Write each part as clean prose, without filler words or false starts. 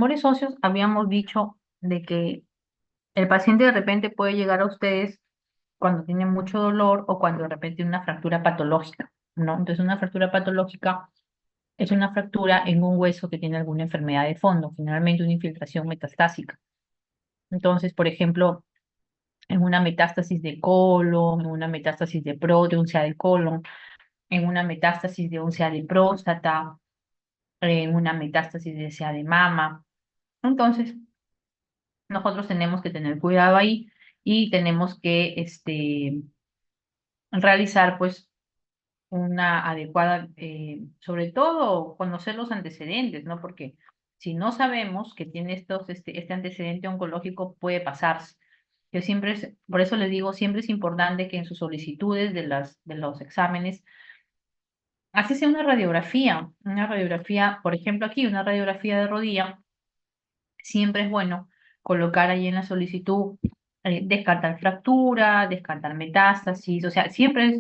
tumores óseos habíamos dicho de que el paciente de repente puede llegar a ustedes cuando tiene mucho dolor o cuando de repente tiene una fractura patológica, ¿no? Entonces, una fractura patológica es una fractura en un hueso que tiene alguna enfermedad de fondo, generalmente una infiltración metastásica. Entonces, por ejemplo, en una metástasis de colon, en una metástasis de un sea de colon, en una metástasis de un sea de próstata, en una metástasis de sea de mama. Entonces, nosotros tenemos que tener cuidado ahí y tenemos que realizar pues una adecuada, sobre todo conocer los antecedentes, ¿no? Porque si no sabemos que tiene este antecedente oncológico, puede pasarse. Yo siempre, por eso les digo, siempre es importante que en sus solicitudes de los exámenes, así sea una radiografía, por ejemplo aquí, una radiografía de rodilla, siempre es bueno colocar ahí en la solicitud, descartar fractura, descartar metástasis, o sea,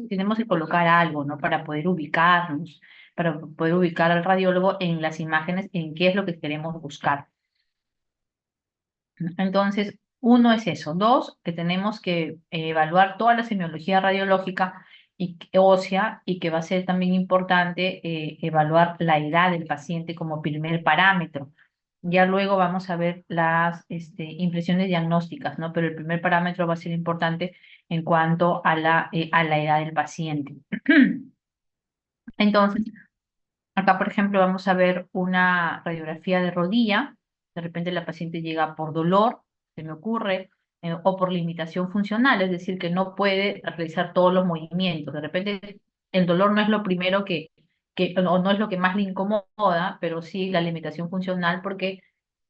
tenemos que colocar algo, ¿no? Para poder ubicarnos, para poder ubicar al radiólogo en las imágenes, en qué es lo que queremos buscar. Entonces, uno es eso. Dos, que tenemos que evaluar toda la semiología radiológica y ósea y que va a ser también importante evaluar la edad del paciente como primer parámetro. Ya luego vamos a ver las impresiones diagnósticas, ¿no? Pero el primer parámetro va a ser importante en cuanto a la edad del paciente. Entonces, acá, por ejemplo, vamos a ver una radiografía de rodilla. De repente la paciente llega por dolor, se me ocurre, o por limitación funcional, es decir, que no puede realizar todos los movimientos. De repente el dolor no es lo primero o no es lo que más le incomoda, pero sí la limitación funcional porque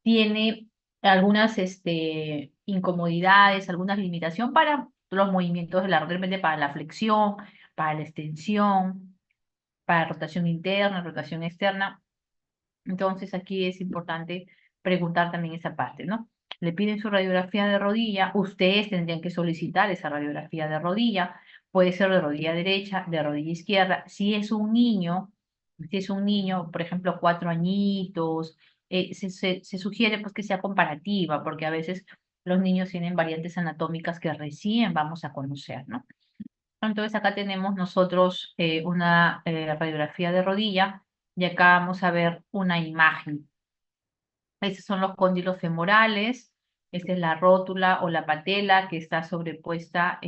tiene algunas incomodidades, algunas limitación para los movimientos de de repente para la flexión, para la extensión, para rotación interna, rotación externa. Entonces aquí es importante preguntar también esa parte, ¿no? Le piden su radiografía de rodilla, ustedes tendrían que solicitar esa radiografía de rodilla, puede ser de rodilla derecha, de rodilla izquierda. Si es un niño, por ejemplo, 4 añitos, se sugiere pues que sea comparativa, porque a veces los niños tienen variantes anatómicas que recién vamos a conocer, ¿no? Entonces acá tenemos nosotros una radiografía de rodilla y acá vamos a ver una imagen. Estos son los cóndilos femorales, esta es la rótula o la patela que está sobrepuesta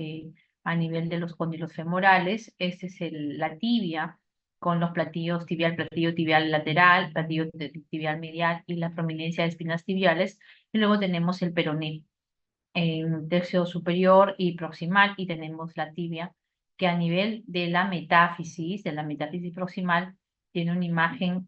a nivel de los cóndilos femorales. Este es la tibia con los platillos tibial, platillo tibial lateral, platillo tibial medial y la prominencia de espinas tibiales. Y luego tenemos el peroné en un tercio superior y proximal y tenemos la tibia que a nivel de la metáfisis proximal, tiene una imagen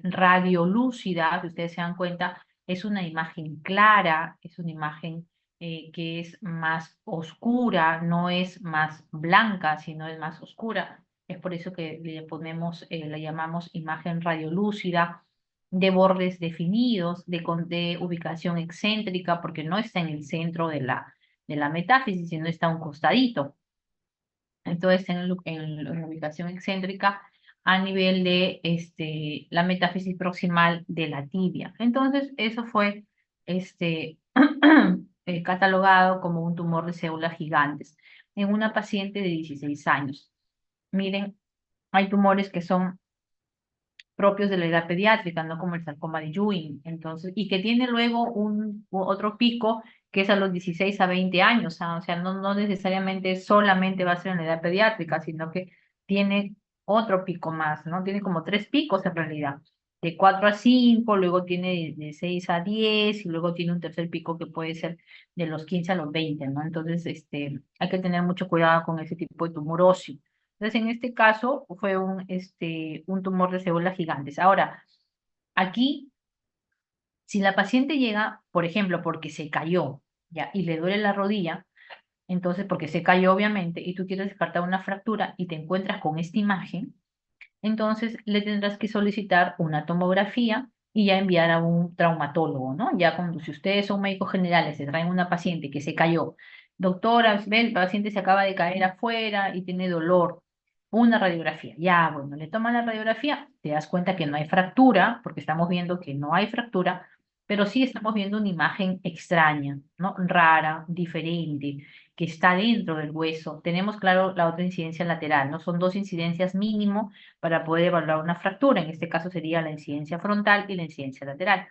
radiolúcida, que ustedes se dan cuenta, es una imagen clara, es una imagen que es más oscura, no es más blanca, sino es más oscura. Es por eso que la llamamos imagen radiolúcida, de bordes definidos, de ubicación excéntrica, porque no está en el centro de la metáfisis, sino está a un costadito. Entonces, en ubicación excéntrica a nivel de la metáfisis proximal de la tibia. Entonces, eso fue este, catalogado como un tumor de células gigantes en una paciente de 16 años. Miren, hay tumores que son propios de la edad pediátrica, no como el sarcoma de Ewing, entonces, y que tiene luego otro pico que es a los 16 a 20 años, o sea, no necesariamente solamente va a ser en la edad pediátrica, sino que tiene otro pico más, ¿no? Tiene como 3 picos en realidad, de 4 a 5, luego tiene de 6 a 10 y luego tiene un tercer pico que puede ser de los 15 a los 20, ¿no? Entonces, hay que tener mucho cuidado con ese tipo de tumor óseo. Entonces, en este caso fue un tumor de células gigantes. Ahora, aquí, si la paciente llega, por ejemplo, porque se cayó, ya, y le duele la rodilla, entonces, porque se cayó obviamente, y tú quieres descartar una fractura y te encuentras con esta imagen, entonces le tendrás que solicitar una tomografía y ya enviar a un traumatólogo, ¿no? Ya cuando si ustedes son médicos generales, se traen una paciente que se cayó, doctora, ve, el paciente se acaba de caer afuera y tiene dolor, una radiografía. Ya, bueno, le toman la radiografía, te das cuenta que no hay fractura, porque estamos viendo que no hay fractura, pero sí estamos viendo una imagen extraña, ¿no? Rara, diferente, que está dentro del hueso. Tenemos, claro, la otra incidencia lateral, ¿no? Son dos incidencias mínimo para poder evaluar una fractura. En este caso sería la incidencia frontal y la incidencia lateral.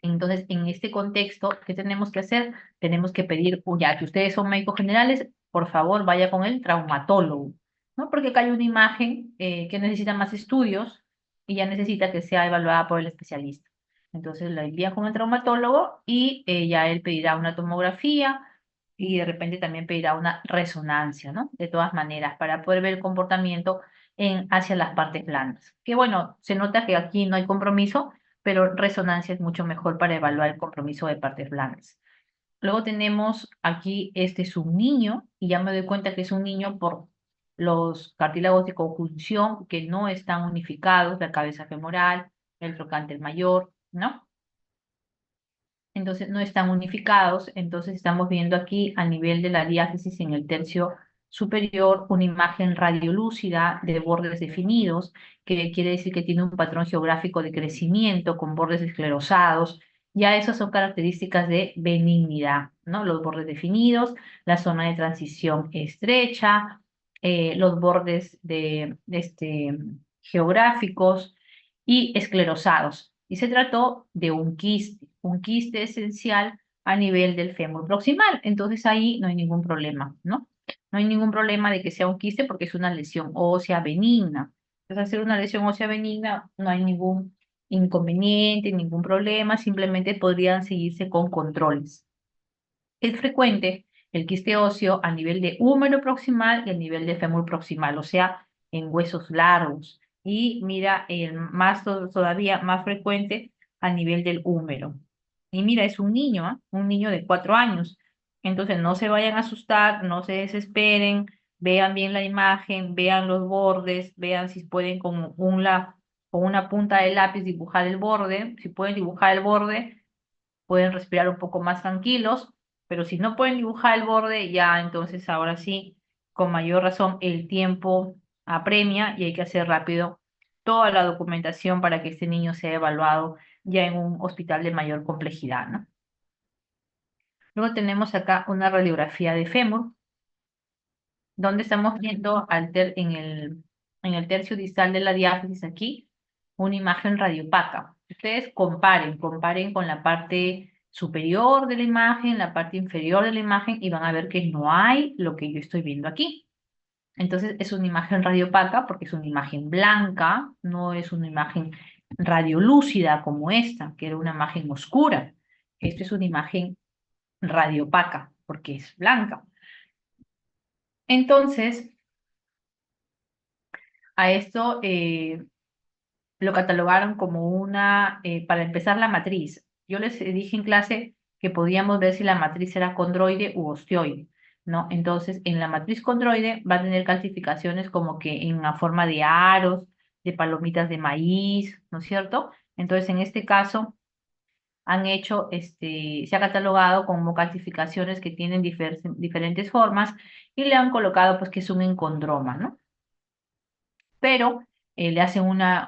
Entonces, en este contexto, ¿qué tenemos que hacer? Tenemos que pedir, ya que ustedes son médicos generales, por favor, vaya con el traumatólogo, ¿no? Porque acá hay una imagen que necesita más estudios y ya necesita que sea evaluada por el especialista. Entonces, la envían con el traumatólogo y ya él pedirá una tomografía y de repente también pedirá una resonancia, ¿no? De todas maneras, para poder ver el comportamiento hacia las partes blandas. Que bueno, se nota que aquí no hay compromiso, pero resonancia es mucho mejor para evaluar el compromiso de partes blandas. Luego tenemos aquí, este es un niño, y ya me doy cuenta que es un niño por los cartílagos de conjunción que no están unificados, la cabeza femoral, el trocánter mayor, ¿no? Entonces no están unificados, entonces estamos viendo aquí a nivel de la diáfisis en el tercio superior una imagen radiolúcida de bordes definidos, que quiere decir que tiene un patrón geográfico de crecimiento con bordes esclerosados. Ya esas son características de benignidad, ¿no? Los bordes definidos, la zona de transición estrecha, los bordes geográficos y esclerosados. Y se trató de un quiste esencial a nivel del fémur proximal. Entonces ahí no hay ningún problema, ¿no? No hay ningún problema de que sea un quiste porque es una lesión ósea benigna. Entonces, hacer una lesión ósea benigna no hay ningún inconveniente, ningún problema, simplemente podrían seguirse con controles. Es frecuente el quiste óseo a nivel de húmero proximal y a nivel de fémur proximal, o sea, en huesos largos. Y mira, el todavía más frecuente a nivel del húmero. Y mira, es un niño, ¿ah? Un niño de 4 años. Entonces, no se vayan a asustar, no se desesperen, vean bien la imagen, vean los bordes, vean si pueden con una punta de lápiz dibujar el borde. Si pueden dibujar el borde, pueden respirar un poco más tranquilos, pero si no pueden dibujar el borde, ya entonces ahora sí, con mayor razón, el tiempo apremia y hay que hacer rápido toda la documentación para que este niño sea evaluado ya en un hospital de mayor complejidad, ¿no? Luego tenemos acá una radiografía de fémur, donde estamos viendo en el tercio distal de la diáfisis aquí, una imagen radiopaca. Ustedes comparen con la parte superior de la imagen, la parte inferior de la imagen, y van a ver que no hay lo que yo estoy viendo aquí. Entonces es una imagen radiopaca porque es una imagen blanca, no es una imagen radiolúcida como esta, que era una imagen oscura. Esta es una imagen radiopaca porque es blanca. Entonces, a esto lo catalogaron como para empezar la matriz. Yo les dije en clase que podíamos ver si la matriz era condroide u osteoide, ¿no? Entonces, en la matriz condroide va a tener calcificaciones como que en la forma de aros, de palomitas de maíz, ¿no es cierto? Entonces, en este caso, se ha catalogado como calcificaciones que tienen diferentes formas y le han colocado pues que es un encondroma, ¿no? Pero le hacen una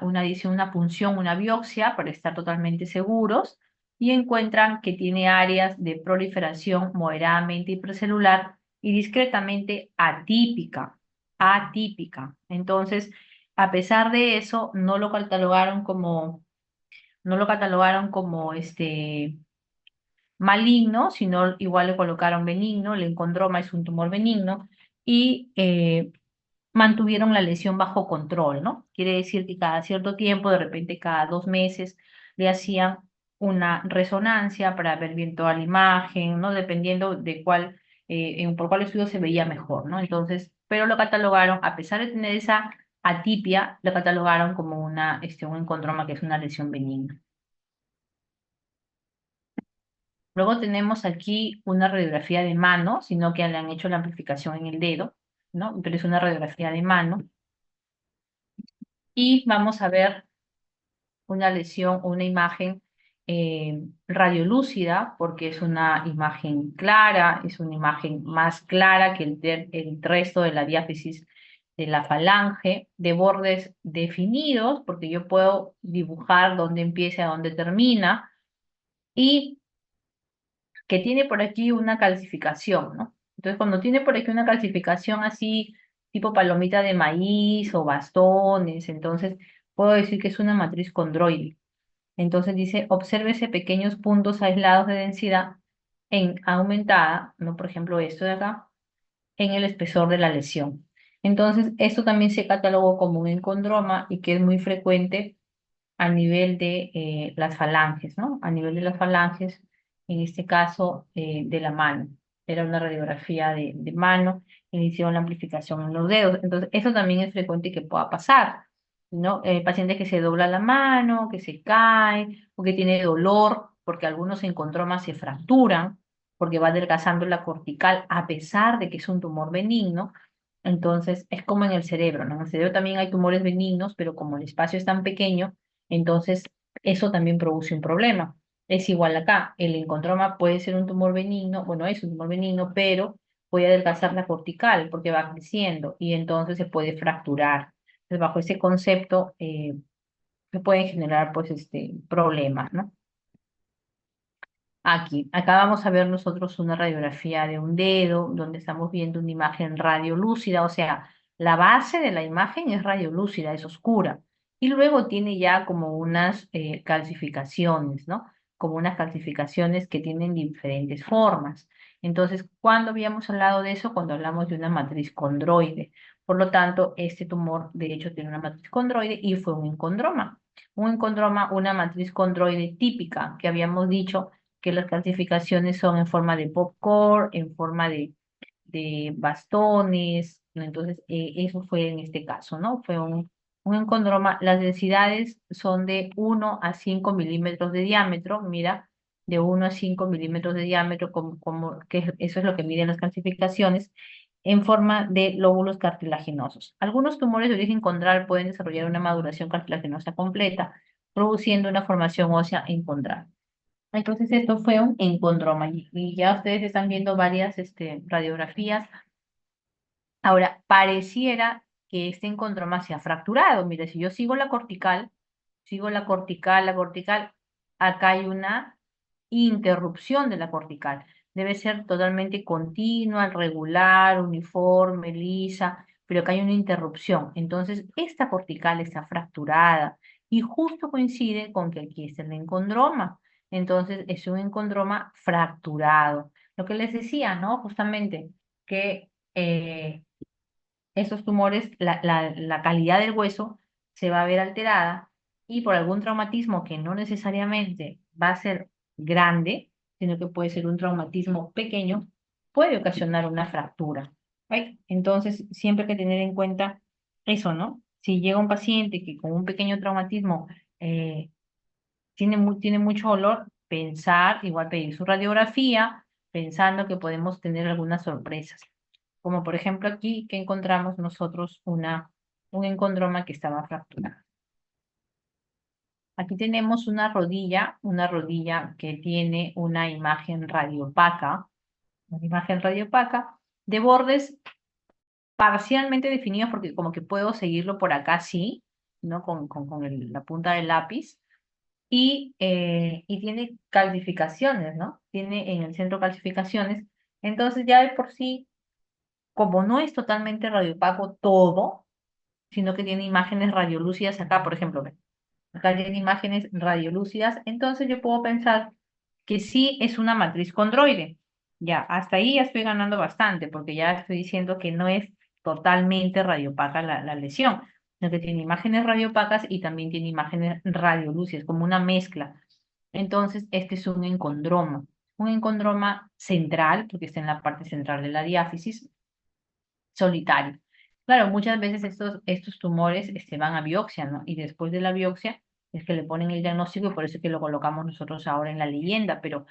punción, una biopsia para estar totalmente seguros y encuentran que tiene áreas de proliferación moderadamente hipercelular y discretamente atípica. Entonces, a pesar de eso, no lo catalogaron como maligno, sino igual le colocaron benigno, el encondroma es un tumor benigno, y mantuvieron la lesión bajo control, ¿no? Quiere decir que cada cierto tiempo, de repente cada 2 meses, le hacían una resonancia para ver bien toda la imagen, ¿no? Dependiendo de por cuál estudio se veía mejor, ¿no? Entonces, pero lo catalogaron, a pesar de tener esa atipia, lo catalogaron como un encondroma, que es una lesión benigna. Luego tenemos aquí una radiografía de mano, sino que le han hecho la amplificación en el dedo, ¿no? Pero es una radiografía de mano. Y vamos a ver una lesión o una imagen radiolúcida, porque es una imagen clara, es una imagen más clara que el resto de la diáfisis de la falange, de bordes definidos, porque yo puedo dibujar dónde empieza y dónde termina, y que tiene por aquí una calcificación, ¿no? Entonces, cuando tiene por aquí una calcificación así, tipo palomita de maíz o bastones, entonces puedo decir que es una matriz condroide. Entonces dice, obsérvese pequeños puntos aislados de densidad en aumentada, ¿no? Por ejemplo, esto de acá, en el espesor de la lesión. Entonces, esto también se catalogó como un encondroma y que es muy frecuente a nivel de las falanges, ¿no? A nivel de las falanges, en este caso de la mano. Era una radiografía de mano, inició la amplificación en los dedos. Entonces, eso también es frecuente que pueda pasar, ¿no? Pacientes que se dobla la mano, que se cae, o que tiene dolor, porque algunos encondromas se fracturan, porque va adelgazando la cortical, a pesar de que es un tumor benigno. Entonces, es como en el cerebro, ¿no? En el cerebro también hay tumores benignos, pero como el espacio es tan pequeño, entonces eso también produce un problema. Es igual acá, el encondroma puede ser un tumor benigno, bueno, es un tumor benigno, pero puede adelgazar la cortical porque va creciendo y entonces se puede fracturar. Entonces, bajo ese concepto, se pueden generar, pues, problemas, ¿no? Aquí, acá vamos a ver nosotros una radiografía de un dedo, donde estamos viendo una imagen radiolúcida, o sea, la base de la imagen es radiolúcida, es oscura, y luego tiene ya como unas calcificaciones, ¿no? Como unas calcificaciones que tienen diferentes formas. Entonces, ¿cuándo habíamos hablado de eso? Cuando hablamos de una matriz condroide. Por lo tanto, este tumor, de hecho, tiene una matriz condroide y fue un encondroma. Un encondroma, una matriz condroide típica, que habíamos dicho que las clasificaciones son en forma de popcorn, en forma de bastones, ¿no? Entonces, eso fue en este caso, ¿no? Fue un encondroma. Las densidades son de 1 a 5 milímetros de diámetro, mira, de 1 a 5 milímetros de diámetro, que eso es lo que miden las calcificaciones, en forma de lóbulos cartilaginosos. Algunos tumores de origen condral pueden desarrollar una maduración cartilaginosa completa, produciendo una formación ósea en condral. Entonces esto fue un encondroma y ya ustedes están viendo varias radiografías. Ahora, pareciera que este encondroma se ha fracturado. Mire, si yo sigo la cortical, la cortical, acá hay una interrupción de la cortical. Debe ser totalmente continua, regular, uniforme, lisa, pero acá hay una interrupción. Entonces, esta cortical está fracturada y justo coincide con que aquí está el encondroma. Entonces, es un encondroma fracturado. Lo que les decía, ¿no? Justamente que esos tumores, la calidad del hueso se va a ver alterada y por algún traumatismo que no necesariamente va a ser grande, sino que puede ser un traumatismo pequeño, puede ocasionar una fractura. ¿Right? Entonces, siempre hay que tener en cuenta eso, ¿no? Si llega un paciente que con un pequeño traumatismo eh, tiene mucho dolor, pensar, igual pedir su radiografía, pensando que podemos tener algunas sorpresas. Como por ejemplo aquí que encontramos nosotros un encondroma que estaba fracturado. Aquí tenemos una rodilla que tiene una imagen radiopaca de bordes parcialmente definidos porque como que puedo seguirlo por acá, sí, ¿no? Con la punta del lápiz. Y tiene calcificaciones, ¿no? Tiene en el centro calcificaciones. Entonces ya de por sí, como no es totalmente radiopaco todo, sino que tiene imágenes radiolúcidas acá, por ejemplo, ve, acá tiene imágenes radiolúcidas, entonces yo puedo pensar que sí es una matriz condroide. Ya, hasta ahí ya estoy ganando bastante, porque ya estoy diciendo que no es totalmente radiopaca la lesión, sino que tiene imágenes radiopacas y también tiene imágenes radiolúcidas, como una mezcla. Entonces, este es un encondroma central, porque está en la parte central de la diáfisis, solitario. Claro, muchas veces estos tumores van a biopsia, ¿no? Y después de la biopsia es que le ponen el diagnóstico y por eso es que lo colocamos nosotros ahora en la leyenda, pero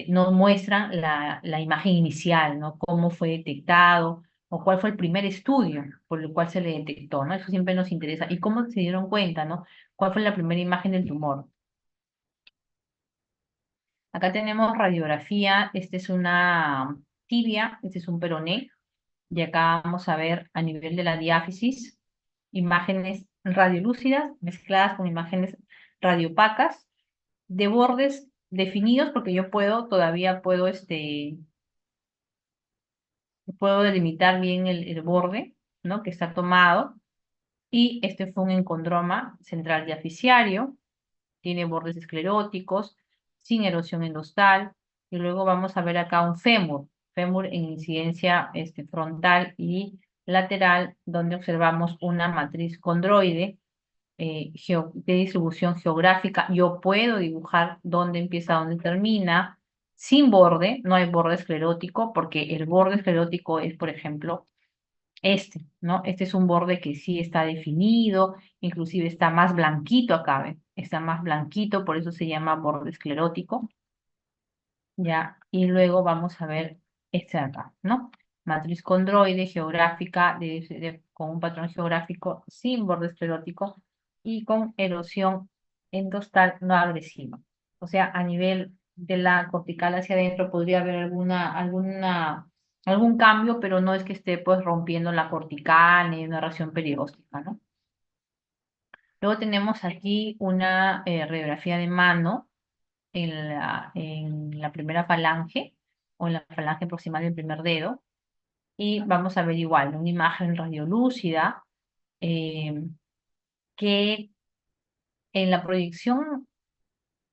nos muestran la imagen inicial, ¿no? Cómo fue detectado o cuál fue el primer estudio por el cual se le detectó, ¿no? Eso siempre nos interesa. Y cómo se dieron cuenta, ¿no? ¿Cuál fue la primera imagen del tumor? Acá tenemos radiografía, esta es una tibia, este es un peroné. Y acá vamos a ver a nivel de la diáfisis imágenes radiolúcidas mezcladas con imágenes radiopacas de bordes definidos porque yo todavía puedo delimitar bien el borde, ¿no? Que está tomado. Y este fue un encondroma central diaficiario, tiene bordes escleróticos, sin erosión endostal. Y luego vamos a ver acá un fémur en incidencia frontal y lateral, donde observamos una matriz condroide de distribución geográfica. Yo puedo dibujar dónde empieza, dónde termina, sin borde, no hay borde esclerótico, porque el borde esclerótico es, por ejemplo, ¿no? Este es un borde que sí está definido, inclusive está más blanquito acá, ¿ven? Está más blanquito, por eso se llama borde esclerótico, ¿ya? Y luego vamos a ver este de acá, ¿no? Matriz condroide geográfica con un patrón geográfico sin borde esclerótico y con erosión endostal no agresiva. O sea, a nivel de la cortical hacia adentro podría haber algún cambio, pero no es que esté pues rompiendo la cortical ni una reacción perióstica, ¿no? Luego tenemos aquí una radiografía de mano en la primera falange o en la falange proximal del primer dedo y vamos a ver igual una imagen radiolúcida eh, que en la proyección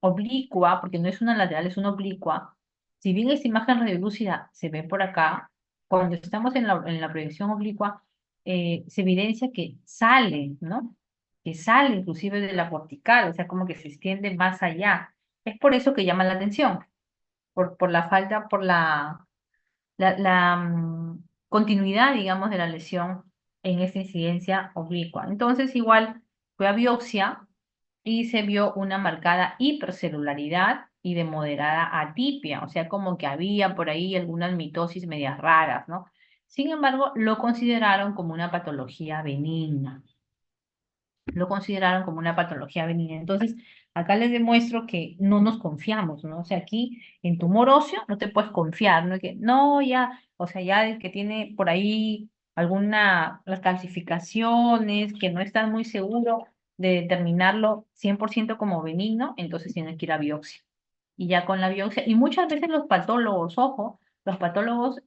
oblicua, porque no es una lateral, es una oblicua, si bien esta imagen radiolúcida se ve por acá, cuando estamos en la proyección oblicua, se evidencia que sale, ¿no? Que sale inclusive de la cortical, o sea, como que se extiende más allá. Es por eso que llama la atención, por la falta, por la continuidad, digamos, de la lesión en esta incidencia oblicua. Entonces, igual fue a biopsia y se vio una marcada hipercelularidad y de moderada atipia, o sea, como que había por ahí algunas mitosis medias raras, ¿no? Sin embargo, lo consideraron como una patología benigna. Lo consideraron como una patología benigna. Entonces, acá les demuestro que no nos confiamos, ¿no? O sea, aquí en tumor óseo no te puedes confiar, ¿no? Que no, ya, o sea, ya el que tiene por ahí las calcificaciones, que no están muy seguro de determinarlo 100% como benigno, entonces tienes que ir a biopsia. Y ya con la biopsia, y muchas veces los patólogos, ojo, los patólogos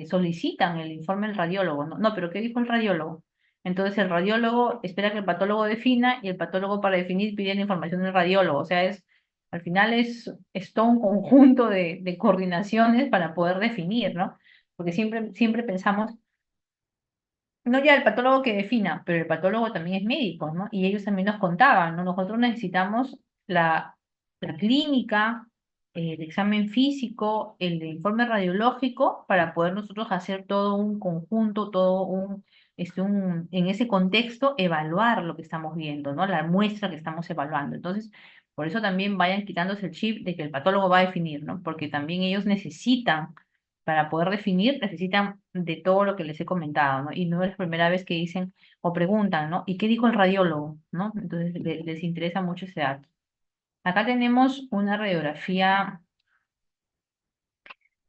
solicitan el informe del radiólogo, ¿no? No, pero ¿qué dijo el radiólogo? Entonces el radiólogo espera que el patólogo defina y el patólogo para definir pide la información del radiólogo. O sea, al final es todo un conjunto de coordinaciones para poder definir, ¿no? Porque siempre pensamos, no ya el patólogo que defina, pero el patólogo también es médico, ¿no? Y ellos también nos contaban, ¿no? Nosotros necesitamos la clínica, el examen físico, el informe radiológico para poder nosotros hacer todo un conjunto, en ese contexto, evaluar lo que estamos viendo, ¿no? La muestra que estamos evaluando. Entonces, por eso también vayan quitándose el chip de que el patólogo va a definir, ¿no? Porque también ellos necesitan para poder definir, necesitan de todo lo que les he comentado, ¿no? Y no es la primera vez que dicen o preguntan, ¿no? ¿Y qué dijo el radiólogo? ¿No? Entonces les interesa mucho ese dato. Acá tenemos una radiografía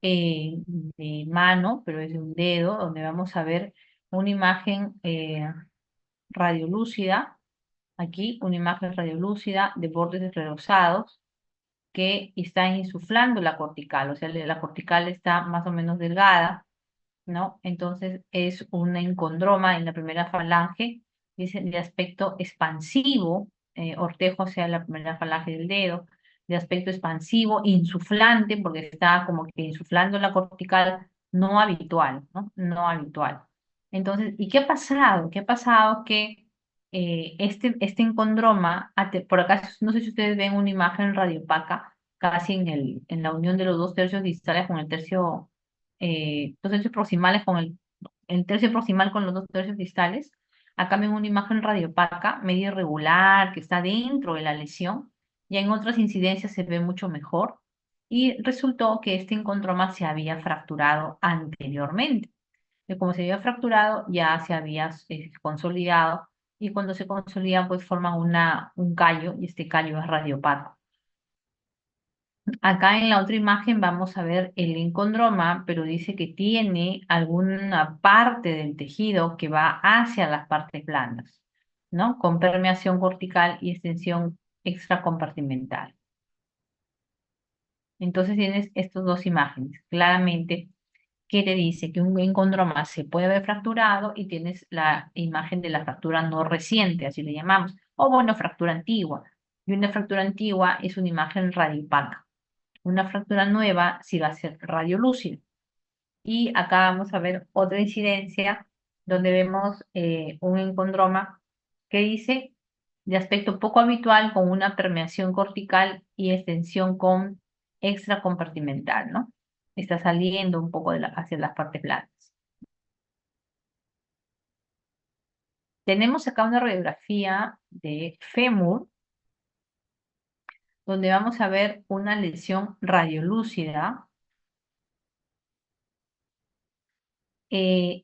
de mano, pero es de un dedo, donde vamos a ver una imagen radiolúcida, aquí una imagen radiolúcida de bordes esclerosados que están insuflando la cortical, o sea, la cortical está más o menos delgada, ¿no? Entonces es un encondroma en la primera falange, dice de aspecto expansivo, ortejo hacia la primera falange del dedo, de aspecto expansivo, insuflante, porque está como que insuflando la cortical, no habitual, ¿no? No habitual. Entonces, ¿y qué ha pasado? ¿Qué ha pasado? Que este encondroma, por acá, no sé si ustedes ven una imagen radiopaca, casi en la unión de los dos tercios distales con el tercio dos tercios proximales con el tercio proximal con los dos tercios distales. Acá ven una imagen radiopaca, medio irregular, que está dentro de la lesión. Ya en otras incidencias se ve mucho mejor. Y resultó que este encondroma se había fracturado anteriormente. Y como se había fracturado, ya se había consolidado. Y cuando se consolida, pues forman un callo, y este callo es radiopaco. Acá en la otra imagen vamos a ver el encondroma, pero dice que tiene alguna parte del tejido que va hacia las partes blandas, ¿no? Con permeación cortical y extensión extracompartimental. Entonces tienes estas dos imágenes. Claramente, que te dice que un encondroma se puede ver fracturado y tienes la imagen de la fractura no reciente, así le llamamos, o bueno, fractura antigua. Y una fractura antigua es una imagen radiopaca. Una fractura nueva sí va a ser radiolúcida. Y acá vamos a ver otra incidencia donde vemos un encondroma que dice de aspecto poco habitual con una permeación cortical y extensión con extracompartimental, ¿no? Está saliendo un poco hacia las partes blandas. Tenemos acá una radiografía de fémur donde vamos a ver una lesión radiolúcida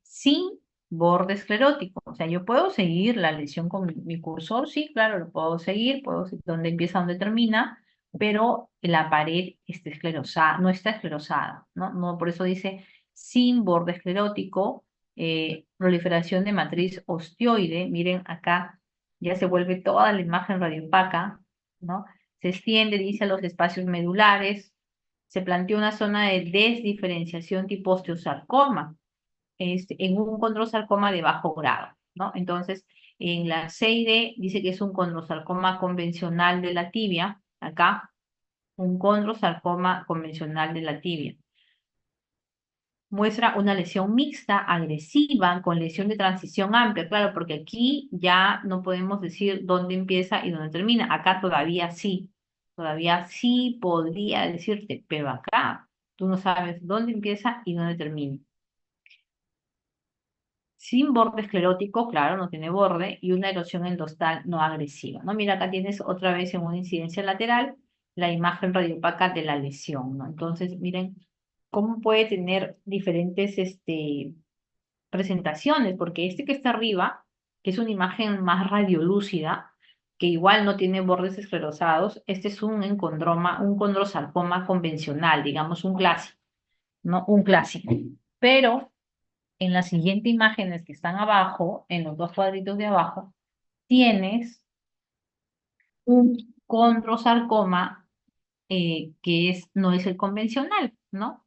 sin borde esclerótico. O sea, yo puedo seguir la lesión con mi cursor, sí, claro, lo puedo seguir, puedo seguir dónde empieza, dónde termina, pero la pared está esclerosada, no está esclerosada, ¿no? No, por eso dice sin borde esclerótico, proliferación de matriz osteoide. Miren acá, ya se vuelve toda la imagen radiopaca, ¿no? Se extiende, dice, a los espacios medulares. Se planteó una zona de desdiferenciación tipo osteosarcoma en un condrosarcoma de bajo grado, ¿no? Entonces, en la 6D dice que es un condrosarcoma convencional de la tibia, acá, un condrosarcoma convencional de la tibia. Muestra una lesión mixta, agresiva, con lesión de transición amplia, claro, porque aquí ya no podemos decir dónde empieza y dónde termina. Acá todavía sí podría decirte, pero acá tú no sabes dónde empieza y dónde termina. Sin borde esclerótico, claro, no tiene borde, y una erosión endostal no agresiva, ¿no? Mira, acá tienes otra vez en una incidencia lateral la imagen radiopaca de la lesión, ¿no? Entonces, miren cómo puede tener diferentes presentaciones, porque este que está arriba, que es una imagen más radiolúcida, que igual no tiene bordes esclerosados, este es un encondroma, un condrosarcoma convencional, digamos un clásico, ¿no? Un clásico. Pero en las siguientes imágenes que están abajo, en los dos cuadritos de abajo, tienes un condrosarcoma que no es el convencional, ¿no?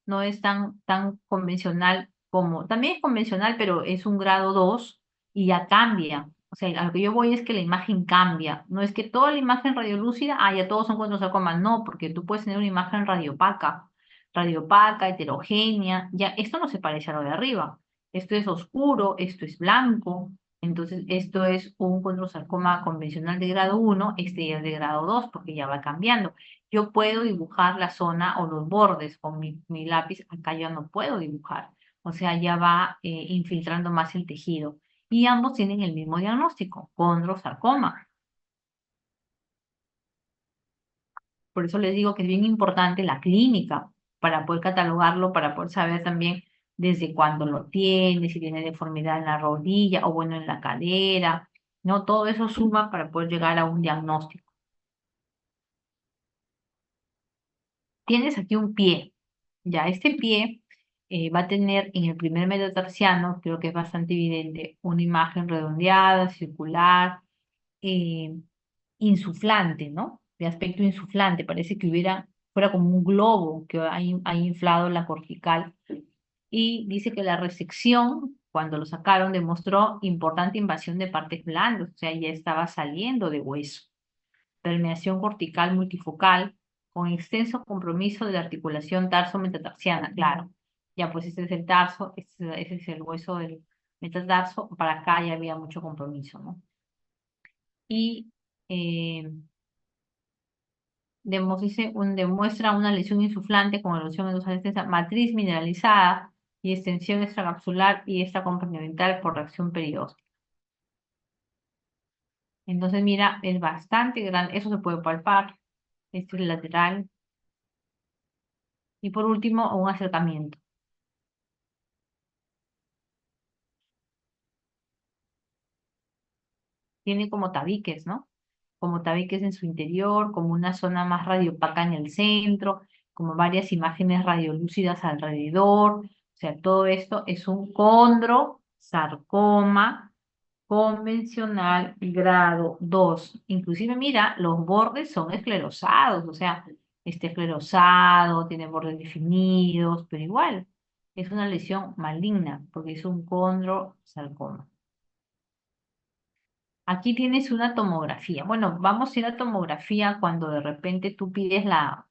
No es tan convencional como, también es convencional, pero es un grado 2 y ya cambia. O sea, a lo que yo voy es que la imagen cambia. No es que toda la imagen radiolúcida, ya todos son condrosarcomas. No, porque tú puedes tener una imagen radiopaca, heterogénea. Ya, esto no se parece a lo de arriba. Esto es oscuro, esto es blanco. Entonces, esto es un condrosarcoma convencional de grado 1, este ya es de grado 2 porque ya va cambiando. Yo puedo dibujar la zona o los bordes con mi lápiz, acá ya no puedo dibujar. O sea, ya va infiltrando más el tejido. Y ambos tienen el mismo diagnóstico, condrosarcoma. Por eso les digo que es bien importante la clínica para poder catalogarlo, para poder saber también desde cuándo lo tiene, si tiene deformidad en la rodilla o bueno en la cadera, ¿no? Todo eso suma para poder llegar a un diagnóstico. Tienes aquí un pie, ya este pie va a tener en el primer metatarsiano, creo que es bastante evidente, una imagen redondeada, circular, eh, insuflante, ¿no? De aspecto insuflante, parece que fuera como un globo que ha inflado la cortical. Y dice que la resección, cuando lo sacaron, demostró importante invasión de partes blandas, o sea, ya estaba saliendo de hueso. Permeación cortical multifocal con extenso compromiso de la articulación tarso-metatarsiana, claro. Ya pues este es el tarso, ese es el hueso del metatarso, para acá ya había mucho compromiso, ¿no? Y eh, demuestra una lesión insuflante con erosión endosal extensa, matriz mineralizada y extensión extracapsular y extracompartimental por reacción periódica. Entonces, mira, es bastante grande, eso se puede palpar, este es el lateral. Y por último, un acercamiento. Tiene como tabiques, ¿no? Como tabiques en su interior, como una zona más radiopaca en el centro, como varias imágenes radiolúcidas alrededor. O sea, todo esto es un condrosarcoma convencional grado 2. Inclusive, mira, los bordes son esclerosados, o sea, esté esclerosado, tiene bordes definidos, pero igual es una lesión maligna porque es un condrosarcoma. Aquí tienes una tomografía. Bueno, vamos a ir a tomografía cuando de repente tú pides la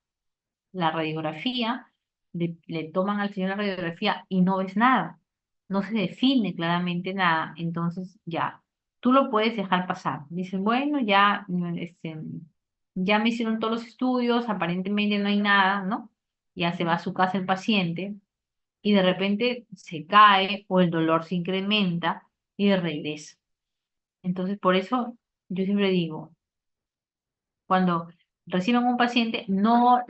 radiografía, le toman al señor la radiografía y no ves nada, no se define claramente nada, entonces ya, tú lo puedes dejar pasar. Dicen, bueno, ya, ya me hicieron todos los estudios, aparentemente no hay nada, ¿no? Ya se va a su casa el paciente y de repente se cae o el dolor se incrementa y regresa. Entonces, por eso yo siempre digo, cuando reciban un paciente, no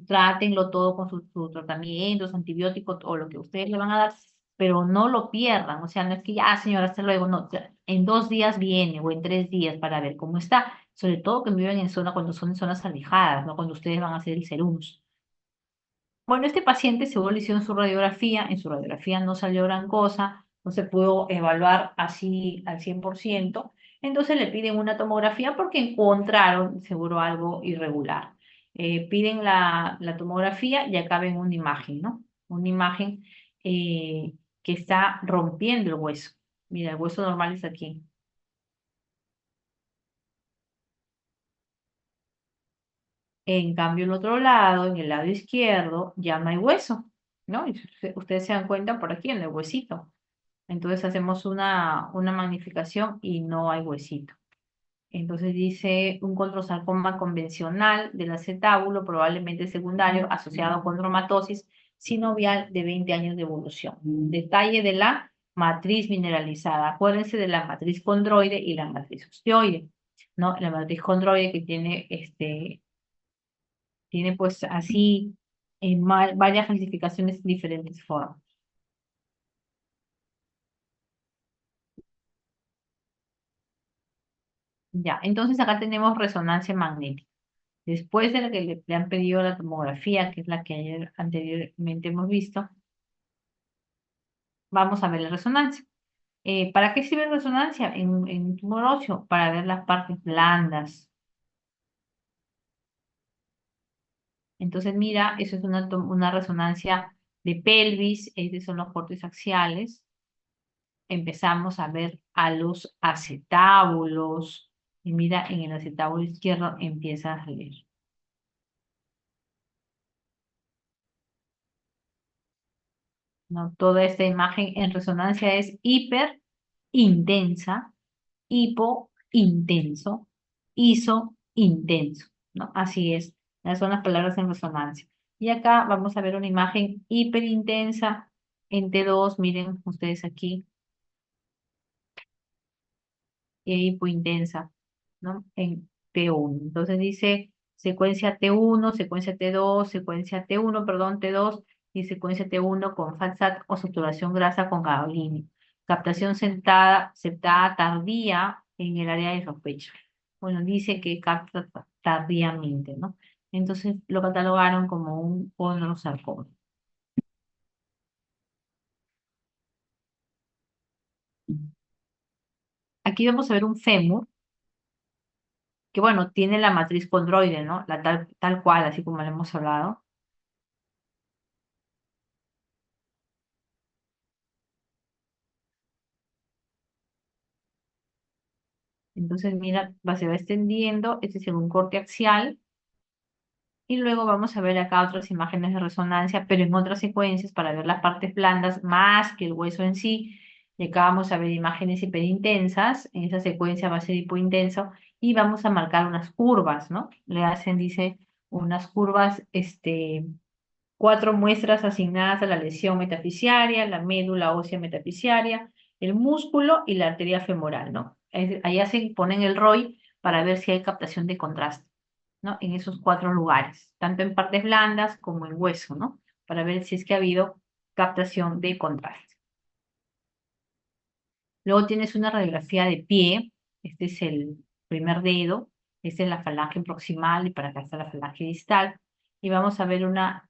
trátenlo todo con sus tratamientos, antibióticos o lo que ustedes le van a dar, pero no lo pierdan. O sea, no es que ya, señora, hasta luego. No, o sea, en 2 días viene o en 3 días para ver cómo está. Sobre todo que viven en zona, cuando son en zonas alejadas, no cuando ustedes van a hacer el serums. Bueno, este paciente, según le hicieron su radiografía, en su radiografía no salió gran cosa, no se pudo evaluar así al 100%, entonces le piden una tomografía porque encontraron seguro algo irregular. Piden la tomografía y acá ven una imagen, ¿no? Una imagen que está rompiendo el hueso. Mira, el hueso normal es aquí. En cambio, el otro lado, en el lado izquierdo, ya no hay hueso, ¿no? Y ustedes se dan cuenta por aquí en el huesito. Entonces hacemos una magnificación y no hay huesito. Entonces dice un condrosarcoma convencional del acetábulo, probablemente secundario, asociado con cromatosis sinovial de 20 años de evolución. Detalle de la matriz mineralizada. Acuérdense de la matriz condroide y la matriz osteoide, ¿no? La matriz condroide que tiene pues así varias clasificaciones en diferentes formas. Ya, entonces acá tenemos resonancia magnética. Después de la que le han pedido la tomografía, que es la que ayer anteriormente hemos visto, vamos a ver la resonancia. ¿Para qué sirve la resonancia en un tumor óseo? Para ver las partes blandas. Entonces, mira, eso es una resonancia de pelvis, estos son los cortes axiales. Empezamos a ver a los acetábulos, y mira, en el acetábulo izquierdo empieza a salir. ¿No? Toda esta imagen en resonancia es hiper intensa, hipo intenso, iso intenso, ¿no? Así es, esas son las palabras en resonancia. Y acá vamos a ver una imagen hiperintensa en T2, miren ustedes aquí, hipointensa, ¿no? En T1. Entonces dice secuencia T1, secuencia T2, secuencia T1, perdón, T2 y secuencia T1 con FATSAT o saturación grasa con gadolinio. Captación septada tardía en el área de sospecha. Bueno, dice que capta tardíamente, ¿no? Entonces lo catalogaron como un condrosarcoma. Aquí vamos a ver un fémur que, bueno, tiene la matriz condroide, ¿no? La tal cual, así como le hemos hablado. Entonces, mira, se va extendiendo, este es un corte axial, y luego vamos a ver acá otras imágenes de resonancia, pero en otras secuencias para ver las partes blandas más que el hueso en sí. Y acá vamos a ver imágenes hiperintensas, en esa secuencia va a ser hipointenso, y vamos a marcar unas curvas, ¿no? Le hacen, dice, unas curvas, 4 muestras asignadas a la lesión metafisiaria, la médula ósea metafisiaria, el músculo y la arteria femoral, ¿no? Ahí ponen el ROI para ver si hay captación de contraste, ¿no? En esos 4 lugares, tanto en partes blandas como en hueso, ¿no? Para ver si es que ha habido captación de contraste. Luego tienes una radiografía de pie, este es el primer dedo, esta es la falange proximal y para acá está la falange distal, y vamos a ver una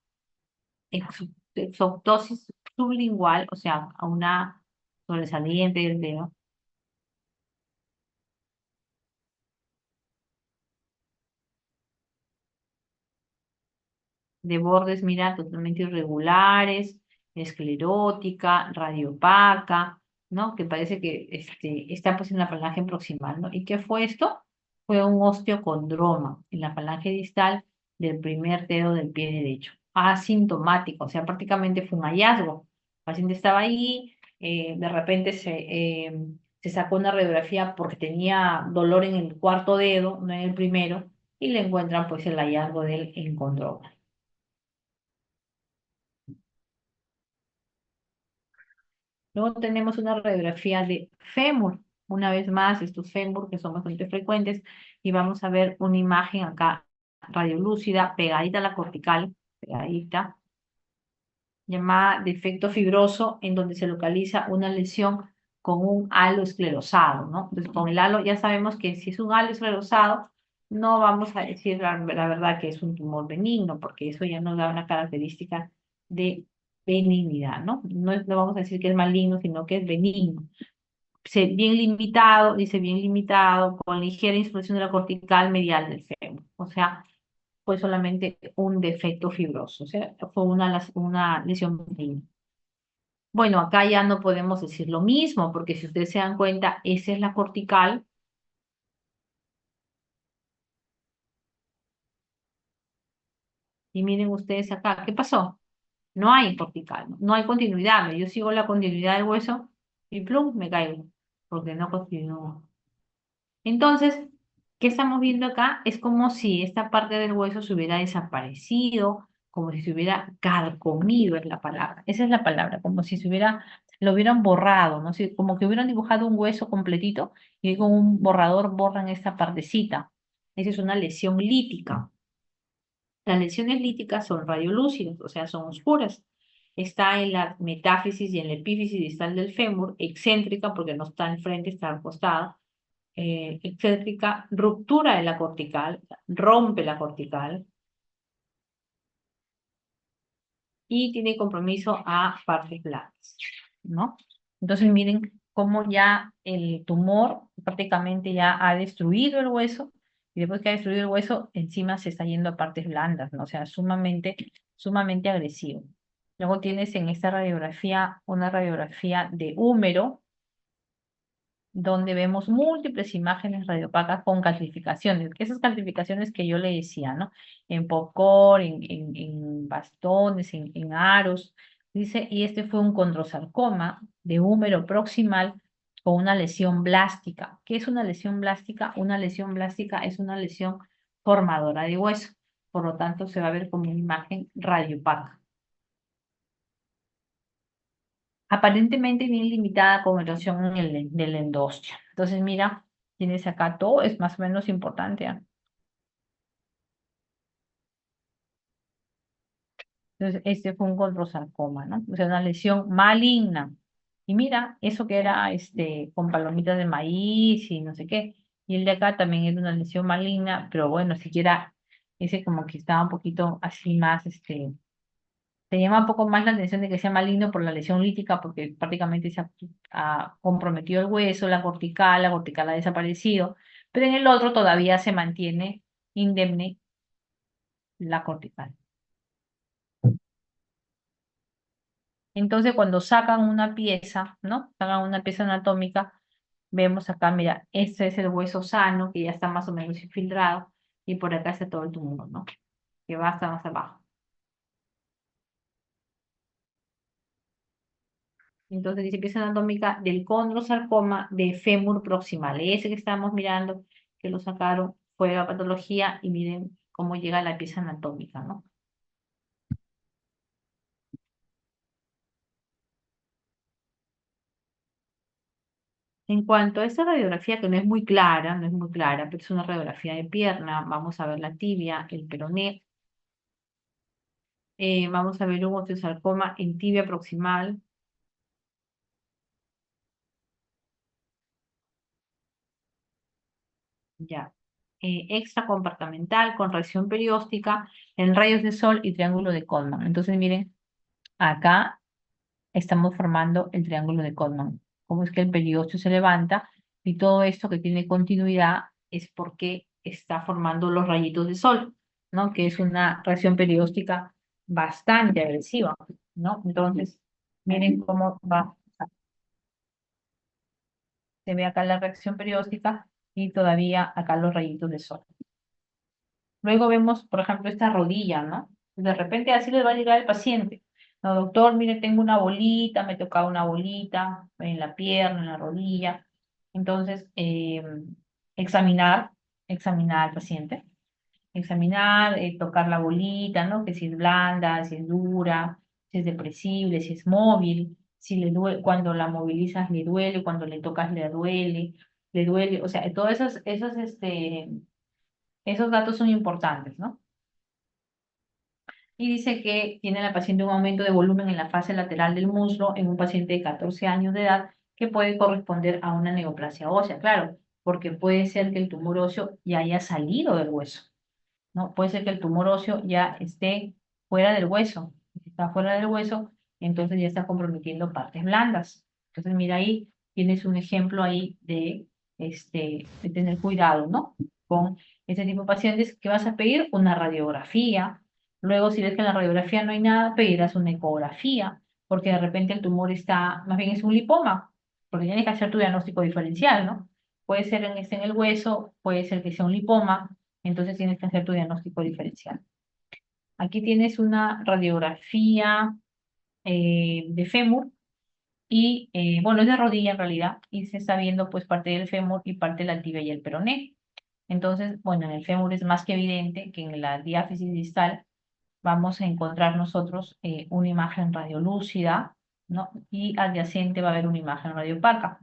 exoptosis sublingual, o sea, a una sobresaliente del dedo. de bordes, mira, totalmente irregulares, esclerótica, radiopaca, ¿no? Que parece que está pues en la falange proximal, ¿no? ¿Y qué fue esto? Fue un osteocondroma en la falange distal del primer dedo del pie derecho, asintomático, o sea, prácticamente fue un hallazgo. El paciente estaba ahí, de repente se sacó una radiografía porque tenía dolor en el cuarto dedo, no en el primero, y le encuentran pues el hallazgo del encondroma. Luego tenemos una radiografía de fémur. Una vez más, estos fémur que son bastante frecuentes, y vamos a ver una imagen acá radiolúcida, pegadita a la cortical, pegadita, llamada defecto fibroso, en donde se localiza una lesión con un halo esclerosado, ¿no? Entonces, con el halo ya sabemos que si es un halo esclerosado, no vamos a decir la verdad que es un tumor benigno, porque eso ya nos da una característica de benignidad, ¿no? No vamos a decir que es maligno, sino que es benigno. Bien limitado, dice bien limitado, con ligera insuficiencia de la cortical medial del fémur. O sea, fue solamente un defecto fibroso, o sea, fue una lesión benigna. Bueno, acá ya no podemos decir lo mismo, porque si ustedes se dan cuenta, esa es la cortical, y miren ustedes acá, ¿qué pasó? No hay cortical, no hay continuidad. Yo sigo la continuidad del hueso y plum, me caigo, porque no continúo. Entonces, ¿qué estamos viendo acá? Es como si esta parte del hueso se hubiera desaparecido, como si se hubiera carcomido, es la palabra. Esa es la palabra, como si lo hubieran borrado, ¿no? Como que hubieran dibujado un hueso completito y con un borrador borran esta partecita. Esa es una lesión lítica. Las lesiones líticas son radiolúcidas, o sea, son oscuras. Está en la metáfisis y en la epífisis distal del fémur, excéntrica porque no está enfrente, está al costado, excéntrica, ruptura de la cortical, rompe la cortical y tiene compromiso a partes blandas, ¿no? Entonces miren cómo ya el tumor prácticamente ya ha destruido el hueso y después que ha destruido el hueso, encima se está yendo a partes blandas, ¿no? O sea, sumamente agresivo. Luego tienes en esta radiografía una radiografía de húmero, donde vemos múltiples imágenes radiopacas con calcificaciones, esas calcificaciones que yo le decía, ¿no? En popcorn, en bastones, en aros, dice, y este fue un condrosarcoma de húmero proximal con una lesión blástica. ¿Qué es una lesión blástica? Una lesión blástica es una lesión formadora de hueso, por lo tanto se va a ver como una imagen radiopaca. Aparentemente bien limitada con relación en del endostio. Entonces, mira, tienes acá todo, es más o menos importante, ¿ah? Entonces, este fue un condrosarcoma, ¿no? O sea, una lesión maligna. Y mira, eso que era con palomitas de maíz y no sé qué. Y el de acá también es una lesión maligna, pero bueno, siquiera ese como que estaba un poquito así más, te llama un poco más la atención de que sea maligno por la lesión lítica, porque prácticamente ha comprometido el hueso, la cortical ha desaparecido, pero en el otro todavía se mantiene indemne la cortical. Entonces, cuando sacan una pieza, ¿no? Sacan una pieza anatómica, vemos acá, mira, este es el hueso sano, que ya está más o menos infiltrado, y por acá está todo el tumor, ¿no? Que va hasta más abajo. Entonces dice pieza anatómica del condrosarcoma de fémur proximal. Ese que estamos mirando, que lo sacaron, fue la patología y miren cómo llega la pieza anatómica, ¿no? En cuanto a esta radiografía, que no es muy clara, no es muy clara, pero es una radiografía de pierna, vamos a ver la tibia, el peroné, vamos a ver un osteosarcoma en tibia proximal, ya. Extracompartamental con reacción perióstica en rayos de sol y triángulo de Colman. Entonces, miren, acá estamos formando el triángulo de Colman. Cómo es que el periósteo se levanta y todo esto que tiene continuidad es porque está formando los rayitos de sol. ¿no? Que es una reacción perióstica bastante agresiva, ¿no? Entonces, miren cómo va, se ve acá la reacción perióstica y todavía acá los rayitos de sol. Luego vemos, por ejemplo, esta rodilla, ¿no? De repente así les va a llegar el paciente. No, doctor, mire, tengo una bolita, me toca una bolita en la pierna, en la rodilla. Entonces, examinar, examinar al paciente, examinar, tocar la bolita, ¿no? Que si es blanda, si es dura, si es depresible, si es móvil, si le duele, cuando la movilizas le duele, cuando le tocas le duele, o sea, todos esos datos son importantes, ¿no? Y dice que tiene la paciente un aumento de volumen en la fase lateral del muslo en un paciente de 14 años de edad que puede corresponder a una neoplasia ósea, claro, porque puede ser que el tumor óseo ya haya salido del hueso, ¿no? Puede ser que el tumor óseo ya esté fuera del hueso. Si está fuera del hueso, entonces ya está comprometiendo partes blandas. Entonces, mira ahí, tienes un ejemplo ahí de tener cuidado, ¿no? Con este tipo de pacientes que vas a pedir una radiografía. Luego, si ves que en la radiografía no hay nada, pedirás una ecografía, porque de repente el tumor está, más bien es un lipoma, porque tienes que hacer tu diagnóstico diferencial, ¿no? Puede ser esté en el hueso, puede ser que sea un lipoma, entonces tienes que hacer tu diagnóstico diferencial. Aquí tienes una radiografía de fémur y, bueno, es de rodilla en realidad, y se está viendo pues parte del fémur y parte de la tibia y el peroné. Entonces, bueno, en el fémur es más que evidente que en la diáfisis distal vamos a encontrar nosotros una imagen radiolúcida, ¿no? Y adyacente va a haber una imagen radiopaca.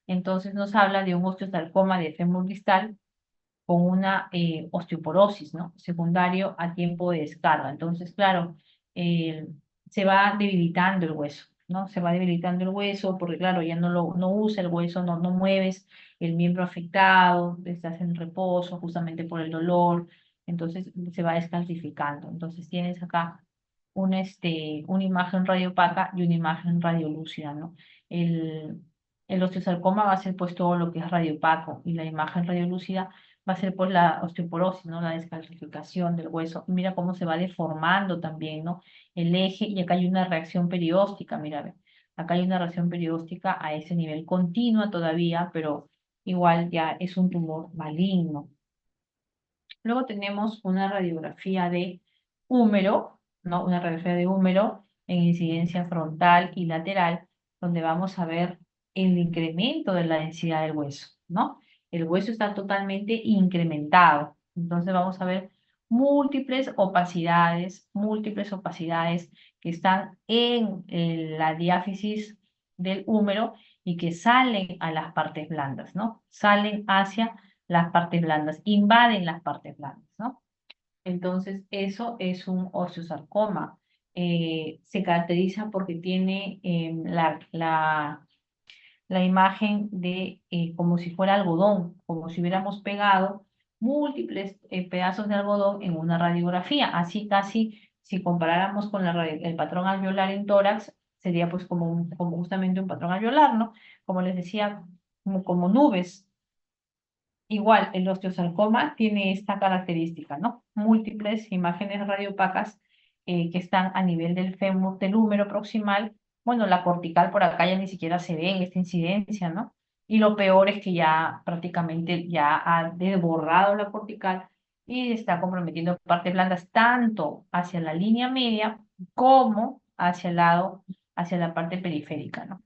Entonces nos habla de un osteosarcoma de fémur distal con una osteoporosis, ¿no? Secundario a tiempo de descarga. Entonces, claro, eh, se va debilitando el hueso, ¿no? Se va debilitando el hueso porque, claro, ya no usa el hueso, no mueves el miembro afectado, estás en reposo justamente por el dolor, entonces se va descalcificando. Entonces tienes acá una imagen radiopaca y una imagen radiolúcida, ¿no? El, el osteosarcoma va a ser pues todo lo que es radiopaco y la imagen radiolúcida va a ser pues la osteoporosis, ¿no? La descalcificación del hueso. Y mira cómo se va deformando también, ¿no? El eje, y acá hay una reacción perióstica, mira, ve. Acá hay una reacción perióstica a ese nivel continua todavía, pero igual ya es un tumor maligno. Luego tenemos una radiografía de húmero, ¿no? Una radiografía de húmero en incidencia frontal y lateral, donde vamos a ver el incremento de la densidad del hueso, ¿no? El hueso está totalmente incrementado. Entonces vamos a ver múltiples opacidades que están en la diáfisis del húmero y que salen a las partes blandas, ¿no? Salen hacia las partes blandas, invaden las partes blandas, ¿no? Entonces, eso es un osteosarcoma. Se caracteriza porque tiene la imagen de como si fuera algodón, como si hubiéramos pegado múltiples pedazos de algodón en una radiografía. Así casi, si comparáramos con el patrón alveolar en tórax, sería pues como justamente un patrón alveolar, ¿no? Como les decía, como nubes. Igual, el osteosarcoma tiene esta característica, ¿no? Múltiples imágenes radiopacas que están a nivel del fémur, del húmero proximal. Bueno, la cortical por acá ya ni siquiera se ve en esta incidencia, ¿no? Y lo peor es que ya prácticamente ya ha desbordado la cortical y está comprometiendo partes blandas tanto hacia la línea media como hacia el lado, hacia la parte periférica, ¿no?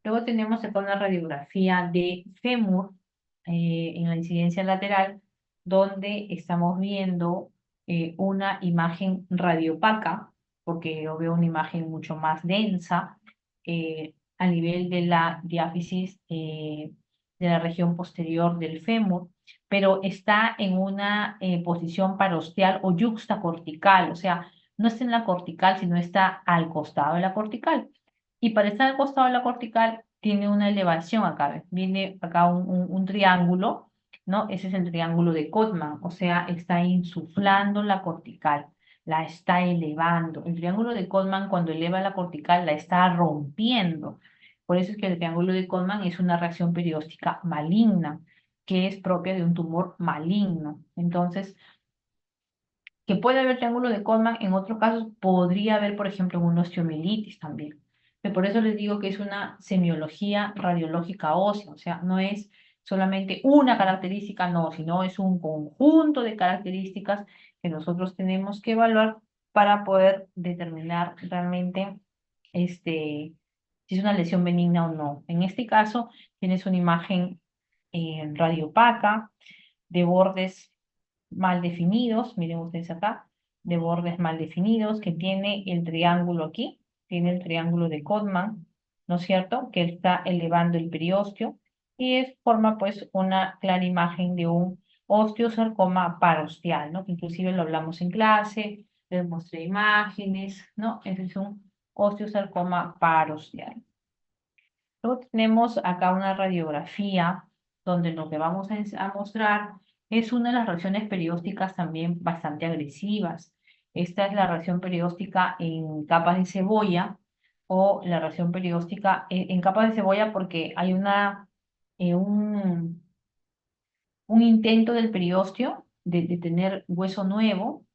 Luego tenemos acá una radiografía de fémur en la incidencia lateral, donde estamos viendo una imagen radiopaca, porque yo veo una imagen mucho más densa a nivel de la diáfisis de la región posterior del fémur, pero está en una posición parosteal o yuxtacortical, o sea, no está en la cortical, sino está al costado de la cortical. Y para estar al costado de la cortical tiene una elevación acá, ¿ves? Viene acá un triángulo, ¿no? Ese es el triángulo de Codman, o sea, está insuflando la cortical, la está elevando. El triángulo de Codman cuando eleva la cortical la está rompiendo. Por eso es que el triángulo de Codman es una reacción perióstica maligna que es propia de un tumor maligno. Entonces, que puede haber triángulo de Colman, en otros casos podría haber, por ejemplo, una osteomielitis también. Por eso les digo que es una semiología radiológica ósea, o sea, no es solamente una característica, no, sino es un conjunto de características que nosotros tenemos que evaluar para poder determinar realmente si es una lesión benigna o no. En este caso, tienes una imagen radiopaca de bordes mal definidos, miren ustedes acá, de bordes mal definidos, que tiene el triángulo aquí, tiene el triángulo de Codman, ¿no es cierto?, que está elevando el periósteo, y forma pues una clara imagen de un osteosarcoma parosteal, ¿no? Que inclusive lo hablamos en clase, les mostré imágenes, ¿no? Ese es un osteosarcoma parosteal. Luego tenemos acá una radiografía donde lo que vamos a mostrar es una de las reacciones periósticas también bastante agresivas. Esta es la reacción perióstica en capas de cebolla o la reacción perióstica en capas de cebolla porque hay eh, un, un intento del periósteo de tener hueso nuevo.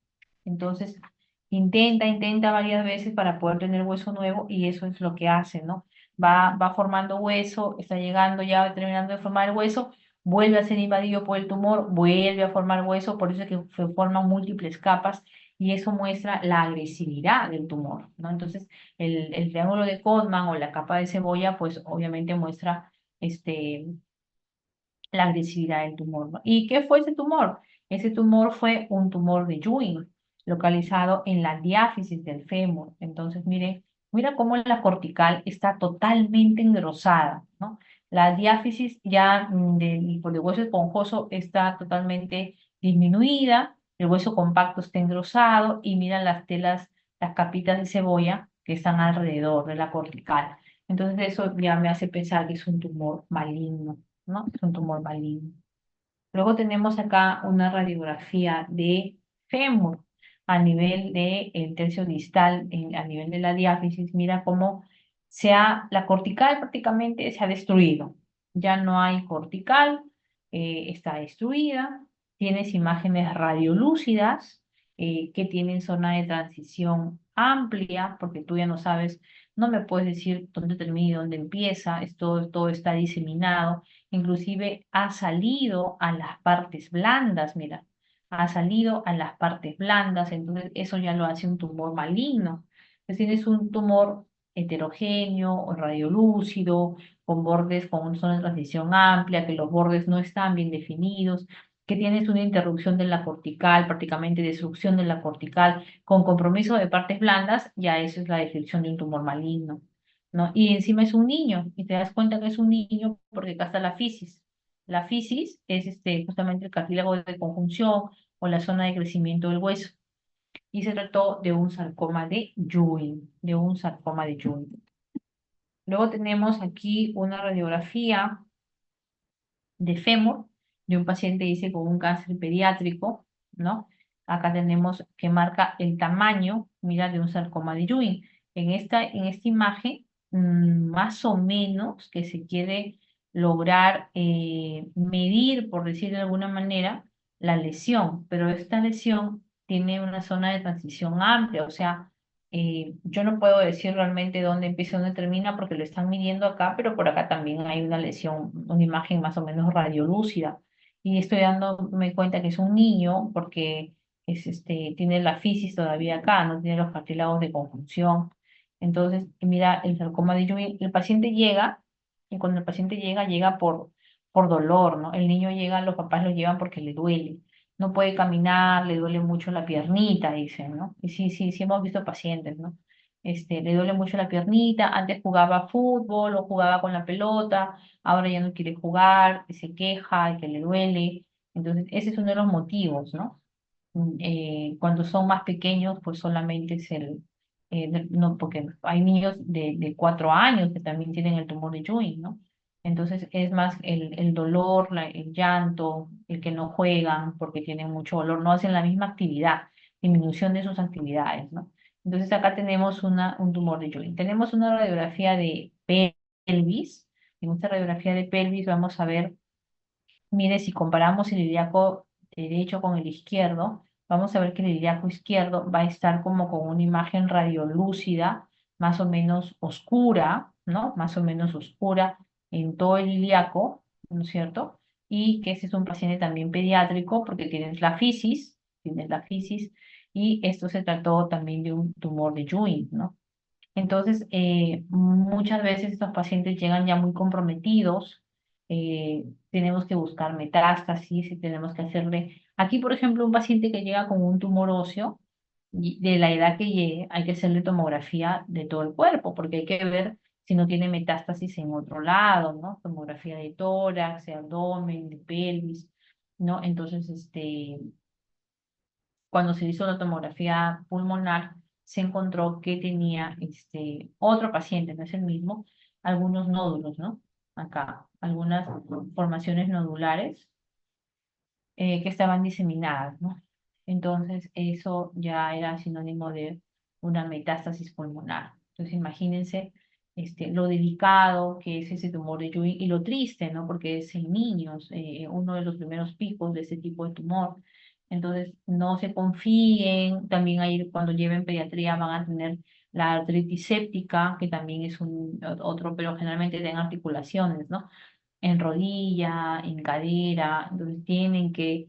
Entonces, intenta varias veces para poder tener hueso nuevo y eso es lo que hace, ¿no? Va formando hueso, está llegando ya, terminando de formar el hueso, vuelve a ser invadido por el tumor, vuelve a formar hueso, por eso es que se forman múltiples capas y eso muestra la agresividad del tumor, ¿no? Entonces, el triángulo de Codman o la capa de cebolla, pues obviamente muestra la agresividad del tumor, ¿no? ¿Y qué fue ese tumor? Ese tumor fue un tumor de Ewing, localizado en la diáfisis del fémur. Entonces, mira cómo la cortical está totalmente engrosada, ¿no? La diáfisis ya por el hueso esponjoso está totalmente disminuida, el hueso compacto está engrosado y mira las telas, las capitas de cebolla que están alrededor de la cortical. Entonces, eso ya me hace pensar que es un tumor maligno, ¿no? Es un tumor maligno. Luego tenemos acá una radiografía de fémur a nivel del tercio distal, a nivel de la diáfisis. Mira cómo la cortical prácticamente se ha destruido. Ya no hay cortical, está destruida. Tienes imágenes radiolúcidas que tienen zona de transición amplia, porque tú ya no sabes, no me puedes decir dónde termina y dónde empieza, todo está diseminado. Inclusive ha salido a las partes blandas, mira, ha salido a las partes blandas, entonces eso ya lo hace un tumor maligno. Entonces tienes un tumor heterogéneo o radiolúcido, con bordes con una zona de transición amplia, que los bordes no están bien definidos, que tienes una interrupción de la cortical, prácticamente destrucción de la cortical, con compromiso de partes blandas, ya eso es la descripción de un tumor maligno, ¿no? Y encima es un niño, y te das cuenta que es un niño porque acá está la fisis. La fisis es justamente el cartílago de conjunción o la zona de crecimiento del hueso. Y se trató de un sarcoma de Ewing, de un sarcoma de Ewing. Luego tenemos aquí una radiografía de fémur de un paciente, dice, con un cáncer pediátrico, ¿no? Acá tenemos que marca el tamaño, mira, de un sarcoma de Ewing. En esta imagen, más o menos que se quiere lograr medir, por decir de alguna manera, la lesión, pero esta lesión tiene una zona de transición amplia, o sea, yo no puedo decir realmente dónde empieza y dónde termina porque lo están midiendo acá, pero por acá también hay una lesión, una imagen más o menos radiolúcida. Y estoy dándome cuenta que es un niño porque tiene la fisis todavía acá, no tiene los cartílagos de conjunción. Entonces, mira, el sarcoma de Ewing, el paciente llega, y cuando el paciente llega por dolor, ¿no? El niño llega, los papás lo llevan porque le duele, no puede caminar, le duele mucho la piernita, dicen, ¿no? Y sí hemos visto pacientes, ¿no? Le duele mucho la piernita, antes jugaba fútbol o jugaba con la pelota, ahora ya no quiere jugar, se queja, que le duele. Entonces, ese es uno de los motivos, ¿no? Cuando son más pequeños, pues solamente es no, porque hay niños de 4 años que también tienen el tumor de Ewing, ¿no? Entonces es más el dolor, el llanto, el que no juegan porque tienen mucho dolor, no hacen la misma actividad, disminución de sus actividades, ¿no? Entonces acá tenemos un tumor de Ewing. Tenemos una radiografía de pelvis. En esta radiografía de pelvis vamos a ver mire, si comparamos el ilíaco derecho con el izquierdo, vamos a ver que el ilíaco izquierdo va a estar como con una imagen radiolúcida, más o menos oscura, ¿no? Más o menos oscura en todo el ilíaco, ¿no es cierto? Y que ese es un paciente también pediátrico porque tienes la fisis, y esto se trató también de un tumor de Ewing, ¿no? Entonces, muchas veces estos pacientes llegan ya muy comprometidos, tenemos que buscar metástasis y tenemos que hacerle, aquí por ejemplo, un paciente que llega con un tumor óseo, y de la edad que llegue, hay que hacerle tomografía de todo el cuerpo, porque hay que ver si no tiene metástasis en otro lado, ¿no? Tomografía de tórax, de abdomen, de pelvis, ¿no? Entonces, cuando se hizo la tomografía pulmonar, se encontró que tenía otro paciente, no es el mismo, algunos nódulos, ¿no? Acá, algunas formaciones nodulares que estaban diseminadas, ¿no? Entonces, eso ya era sinónimo de una metástasis pulmonar. Entonces, imagínense lo delicado que es ese tumor de Ewing y lo triste, ¿no? Porque es en niños, uno de los primeros picos de ese tipo de tumor. Entonces, no se confíen, también ahí cuando lleven pediatría van a tener la artritis séptica, que también es otro, pero generalmente en articulaciones, ¿no? En rodilla, en cadera, entonces tienen que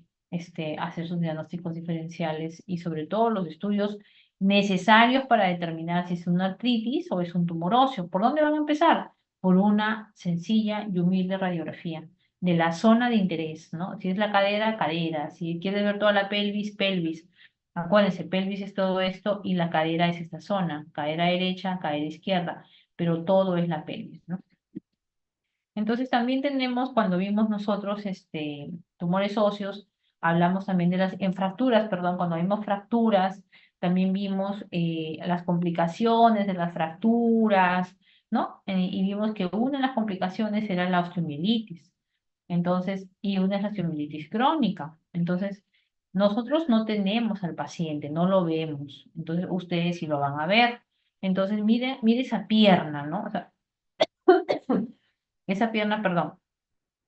hacer sus diagnósticos diferenciales y sobre todo los estudios necesarios para determinar si es una artritis o es un tumor óseo. ¿Por dónde van a empezar? Por una sencilla y humilde radiografía de la zona de interés, ¿no? Si es la cadera, cadera. Si quieres ver toda la pelvis, pelvis. Acuérdense, pelvis es todo esto y la cadera es esta zona, cadera derecha, cadera izquierda, pero todo es la pelvis, ¿no? Entonces también tenemos, cuando vimos nosotros tumores óseos, hablamos también de en fracturas, perdón, cuando vimos fracturas, también vimos las complicaciones de las fracturas, ¿no? Y vimos que una de las complicaciones era la osteomielitis. Entonces, y una es la osteomielitis crónica. Entonces, nosotros no tenemos al paciente, no lo vemos. Entonces, ustedes sí lo van a ver. Entonces, mire esa pierna, ¿no? O sea, esa pierna, perdón.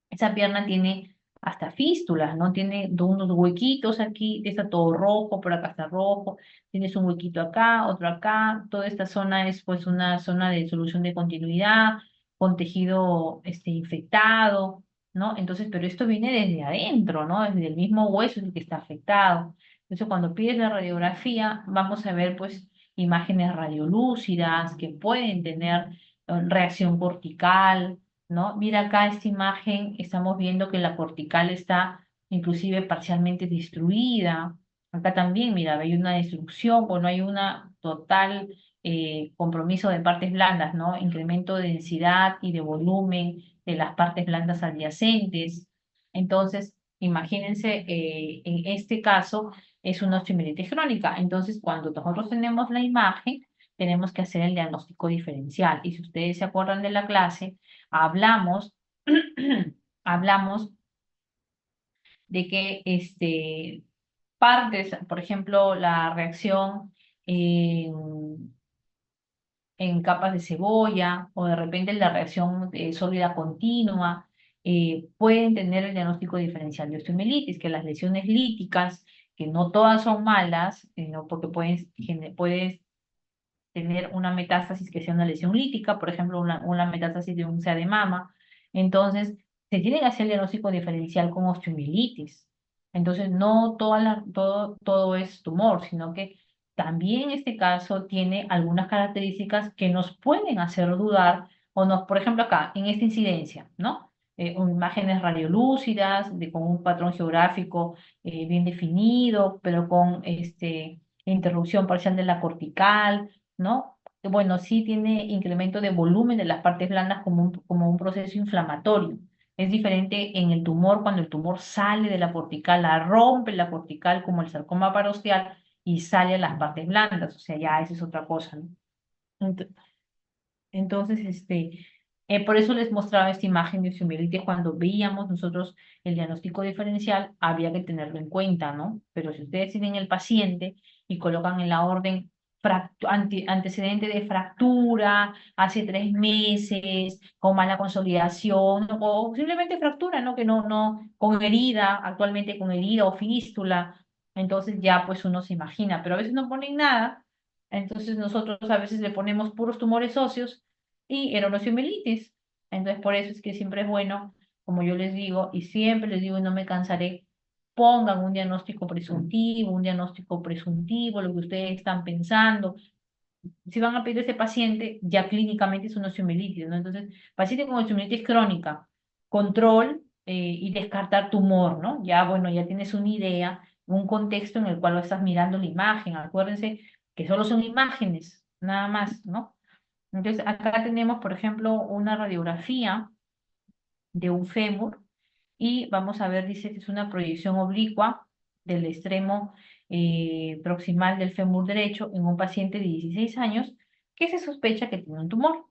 Esa pierna tiene hasta fístulas, ¿no? Tiene unos huequitos aquí, está todo rojo, por acá está rojo, tienes un huequito acá, otro acá, toda esta zona es pues una zona de solución de continuidad, con tejido infectado, ¿no? Entonces, pero esto viene desde adentro, ¿no? Desde el mismo hueso es el que está afectado. Entonces, cuando pides la radiografía, vamos a ver pues imágenes radiolúcidas que pueden tener reacción cortical, ¿no? Mira acá esta imagen, estamos viendo que la cortical está inclusive parcialmente destruida. Acá también, mira, hay una destrucción o no hay una total compromiso de partes blandas, ¿no? Incremento de densidad y de volumen de las partes blandas adyacentes. Entonces, imagínense, en este caso es una osteomielitis crónica. Entonces, cuando nosotros tenemos la imagen, tenemos que hacer el diagnóstico diferencial. Y si ustedes se acuerdan de la clase, hablamos, hablamos de que partes, por ejemplo, la reacción en capas de cebolla o de repente la reacción sólida continua, pueden tener el diagnóstico diferencial de osteomielitis, que las lesiones líticas, que no todas son malas, ¿no? Porque pueden tener una metástasis que sea una lesión lítica, por ejemplo, una metástasis de un SEA de mama. Entonces, se tiene que hacer el diagnóstico diferencial con osteomielitis. Entonces, no todo es tumor, sino que también en este caso tiene algunas características que nos pueden hacer dudar, o nos, por ejemplo, acá, en esta incidencia, ¿no? Imágenes radiolúcidas, con un patrón geográfico bien definido, pero con interrupción parcial de la cortical, ¿no? Bueno, sí tiene incremento de volumen de las partes blandas como un proceso inflamatorio. Es diferente en el tumor cuando el tumor sale de la cortical, la rompe la cortical como el sarcoma parosteal y sale a las partes blandas, o sea, ya esa es otra cosa, ¿no? Ent- Entonces, por eso les mostraba esta imagen de osteomielitis cuando veíamos nosotros el diagnóstico diferencial, había que tenerlo en cuenta, ¿no? Pero si ustedes tienen el paciente y colocan en la orden antecedente de fractura hace 3 meses, con mala consolidación, o simplemente fractura, ¿no? Que no, con herida, actualmente con herida o fístula. Entonces ya pues uno se imagina, pero a veces no ponen nada. Entonces nosotros a veces le ponemos puros tumores óseos y erosiomielitis. Entonces por eso es que siempre es bueno, como yo les digo, y siempre les digo y no me cansaré, pongan un diagnóstico presuntivo, lo que ustedes están pensando. Si van a pedir a ese paciente, ya clínicamente es una osteomielitis, ¿no? Entonces, paciente con osteomielitis crónica, control y descartar tumor, ¿no? Ya, bueno, ya tienes una idea, un contexto en el cual lo estás mirando la imagen. Acuérdense que solo son imágenes, nada más, ¿no? Entonces, acá tenemos, por ejemplo, una radiografía de un fémur y vamos a ver, dice que es una proyección oblicua del extremo proximal del fémur derecho en un paciente de 16 años que se sospecha que tiene un tumor.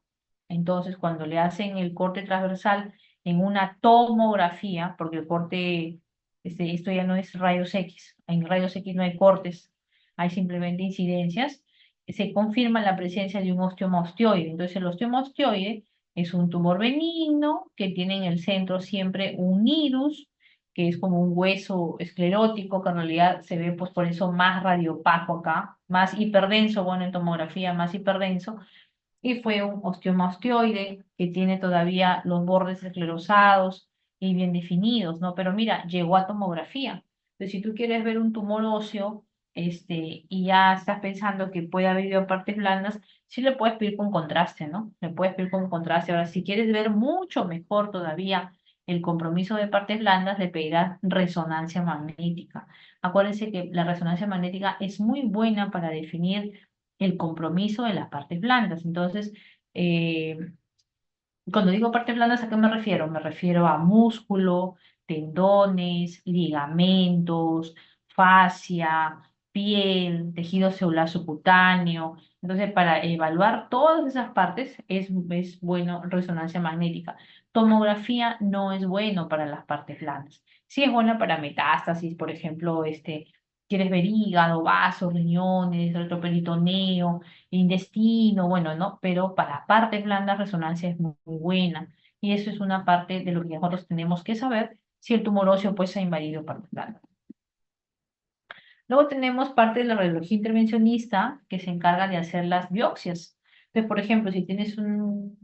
Entonces, cuando le hacen el corte transversal en una tomografía, porque el corte, esto ya no es rayos X, en rayos X no hay cortes, hay simplemente incidencias, se confirma la presencia de un osteoma osteoide. Entonces, el osteoma osteoide es un tumor benigno que tiene en el centro siempre un nidus, que es como un hueso esclerótico, que en realidad se ve pues por eso más radiopaco acá, más hiperdenso, bueno, en tomografía más hiperdenso, y fue un osteoma osteoide que tiene todavía los bordes esclerosados y bien definidos, ¿no? Pero mira, llegó a tomografía. Entonces, si tú quieres ver un tumor óseo, y ya estás pensando que puede haber ido a partes blandas, sí le puedes pedir con contraste, ¿no? Le puedes pedir con contraste. Ahora, si quieres ver mucho mejor todavía el compromiso de partes blandas, le pedirás resonancia magnética. Acuérdense que la resonancia magnética es muy buena para definir el compromiso de las partes blandas. Entonces, eh, cuando digo partes blandas, ¿a qué me refiero? Me refiero a músculo, tendones, ligamentos, fascia, piel, tejido celular subcutáneo. Entonces, para evaluar todas esas partes es bueno resonancia magnética. Tomografía no es bueno para las partes blandas. Sí es buena para metástasis, por ejemplo, quieres ver hígado, vasos, riñones, retroperitoneo, intestino, bueno, ¿no? Pero para partes blandas resonancia es muy buena. Y eso es una parte de lo que nosotros tenemos que saber si el tumor óseo pues ha invadido partes blandas. Luego tenemos parte de la radiología intervencionista que se encarga de hacer las biopsias. Entonces, por ejemplo, si tienes un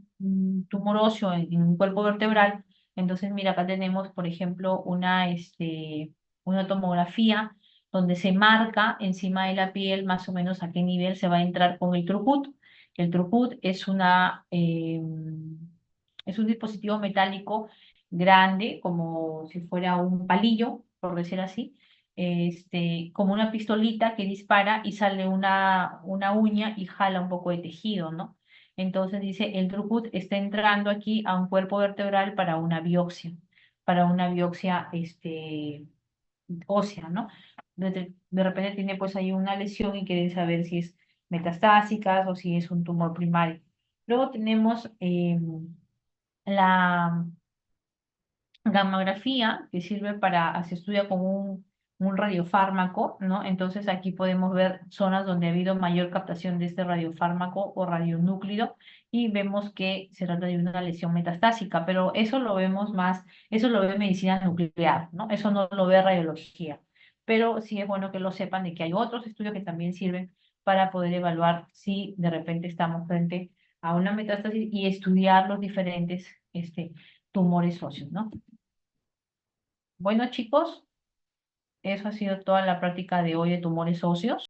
tumor óseo en un cuerpo vertebral, entonces mira, acá tenemos, por ejemplo, una tomografía donde se marca encima de la piel más o menos a qué nivel se va a entrar con el Trucut. El Trucut es un dispositivo metálico grande, como si fuera un palillo, por decir así, como una pistolita que dispara y sale una uña y jala un poco de tejido, ¿no? Entonces dice, el Trucut está entrando aquí a un cuerpo vertebral para una biopsia, ósea, ¿no? De repente tiene pues ahí una lesión y quieren saber si es metastásica o si es un tumor primario. Luego tenemos la gamografía, que sirve se estudia con un radiofármaco, ¿no? Entonces aquí podemos ver zonas donde ha habido mayor captación de este radiofármaco o radionúclido y vemos que se trata de una lesión metastásica, pero eso lo vemos más, eso lo ve medicina nuclear, ¿no? Eso no lo ve radiología, pero sí es bueno que lo sepan de que hay otros estudios que también sirven para poder evaluar si de repente estamos frente a una metástasis y estudiar los diferentes, tumores óseos, ¿no? Bueno, chicos, eso ha sido toda la práctica de hoy de tumores óseos.